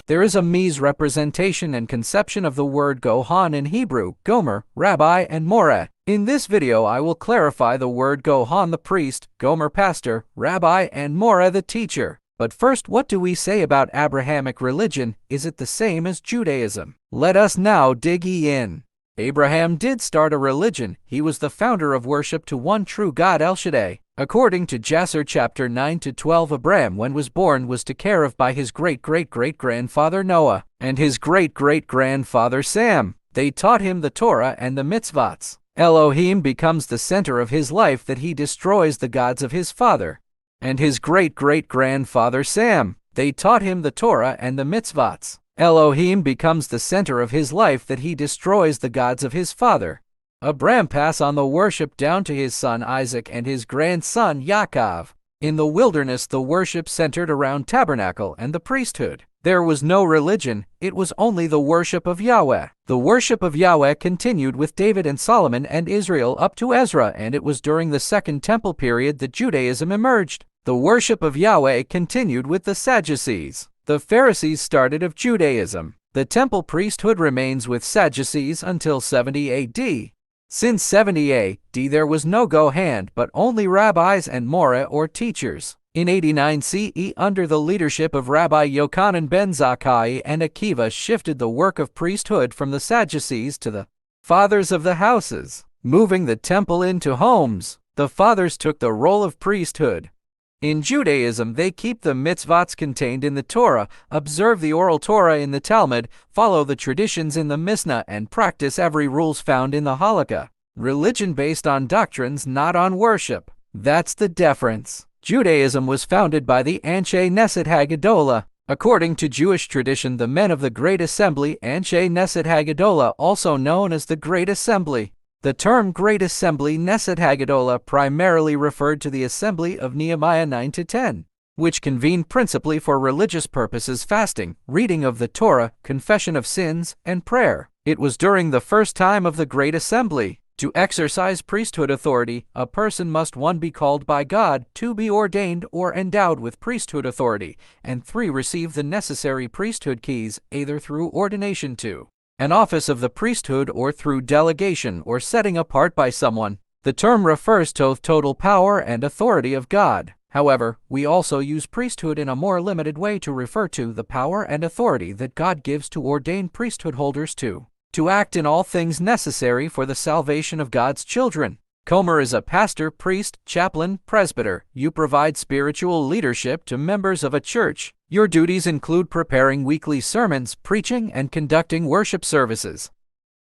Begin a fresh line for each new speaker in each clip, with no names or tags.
There is a misrepresentation and conception of the word Gohan in Hebrew, Gomer, Rabbi, and Moreh. In this video I will clarify the word Gohan the priest, Gomer pastor, Rabbi, and Moreh the teacher. But first, what do we say about Abrahamic religion? Is it the same as Judaism? Let us now dig in. Abraham did start a religion. He was the founder of worship to one true God El Shaddai. According to Jasher chapter 9-12, Abraham, when was born, was taken care of by his great-great-great-grandfather Noah and his great-great-grandfather Sam. They taught him the Torah and the mitzvahs. Elohim becomes the center of his life, that he destroys the gods of his father and his great-great-grandfather Sam. They taught him the Torah and the mitzvahs. Elohim becomes the center of his life, that he destroys the gods of his father. Abraham pass on the worship down to his son Isaac and his grandson Yaakov. In the wilderness, the worship centered around tabernacle and the priesthood. There was no religion, it was only the worship of Yahweh. The worship of Yahweh continued with David and Solomon and Israel up to Ezra, and it was during the Second Temple period that Judaism emerged. The worship of Yahweh continued with the Sadducees. The Pharisees started of Judaism. The temple priesthood remains with Sadducees until 70 AD. Since 70 AD, there was no Gohan, but only rabbis and Moreh or teachers. In 89 CE, under the leadership of Rabbi Yochanan ben Zakkai and Akiva, shifted the work of priesthood from the Sadducees to the fathers of the houses, moving the temple into homes. The fathers took the role of priesthood. In Judaism, they keep the mitzvahs contained in the Torah, observe the oral Torah in the Talmud, follow the traditions in the Mishnah, and practice every rules found in the Halakha. Religion based on doctrines, not on worship. That's the deference. Judaism was founded by the Anshe Knesset Haggadolah. According to Jewish tradition, the men of the Great Assembly, Anshe Knesset Haggadolah, also known as the Great Assembly. The term Great Assembly, Knesset Haggadolah, primarily referred to the assembly of Nehemiah 9-10, which convened principally for religious purposes: fasting, reading of the Torah, confession of sins, and prayer. It was during the first time of the Great Assembly. To exercise priesthood authority, a person must 1. Be called by God, 2. Be ordained or endowed with priesthood authority, and 3. Receive the necessary priesthood keys, either through ordination to an office of the priesthood or through delegation or setting apart by someone. The term refers to total power and authority of God. However, we also use priesthood in a more limited way to refer to the power and authority that God gives to ordained priesthood holders to act in all things necessary for the salvation of God's children. Komer is a pastor, priest, chaplain, presbyter. You provide spiritual leadership to members of a church. Your duties include preparing weekly sermons, preaching, and conducting worship services.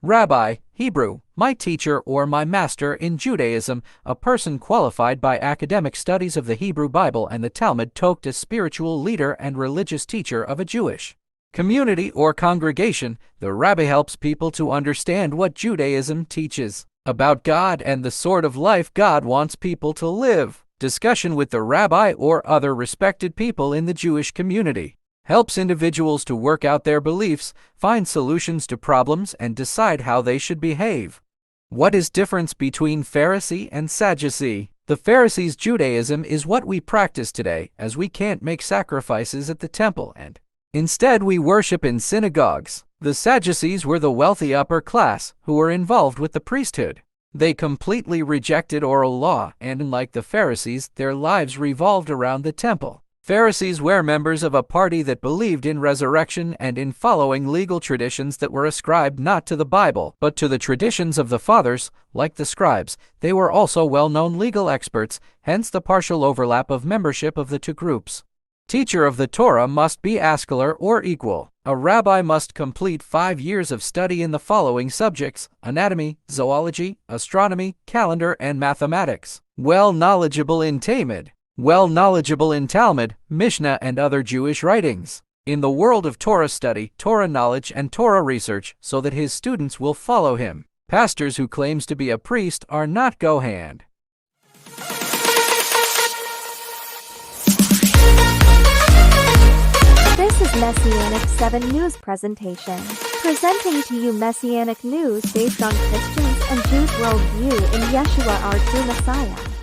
Rabbi, Hebrew, my teacher or my master in Judaism, a person qualified by academic studies of the Hebrew Bible and the Talmud, took as spiritual leader and religious teacher of a Jewish community or congregation. The rabbi helps people to understand what Judaism teaches about God and the sort of life God wants people to live. Discussion with the rabbi or other respected people in the Jewish community helps individuals to work out their beliefs, find solutions to problems, and decide how they should behave. What is difference between Pharisee and Sadducee? The Pharisees' Judaism is what we practice today, as we can't make sacrifices at the temple and instead we worship in synagogues. The Sadducees were the wealthy upper class who were involved with the priesthood. They completely rejected oral law, and unlike the Pharisees, their lives revolved around the temple. Pharisees were members of a party that believed in resurrection and in following legal traditions that were ascribed not to the Bible, but to the traditions of the fathers. Like the scribes, they were also well-known legal experts, hence the partial overlap of membership of the two groups. Teacher of the Torah must be ascalar or equal. A rabbi must complete 5 years of study in the following subjects: anatomy, zoology, astronomy, calendar, and mathematics. Well knowledgeable in Talmud. Well knowledgeable in Talmud, Mishnah, and other Jewish writings. In the world of Torah study, Torah knowledge, and Torah research, so that his students will follow him. Pastors who claims to be a priest are not Gohan.
This is Messianic 7 News presentation, presenting to you Messianic news based on Christians and Jews' worldview in Yeshua our true Messiah.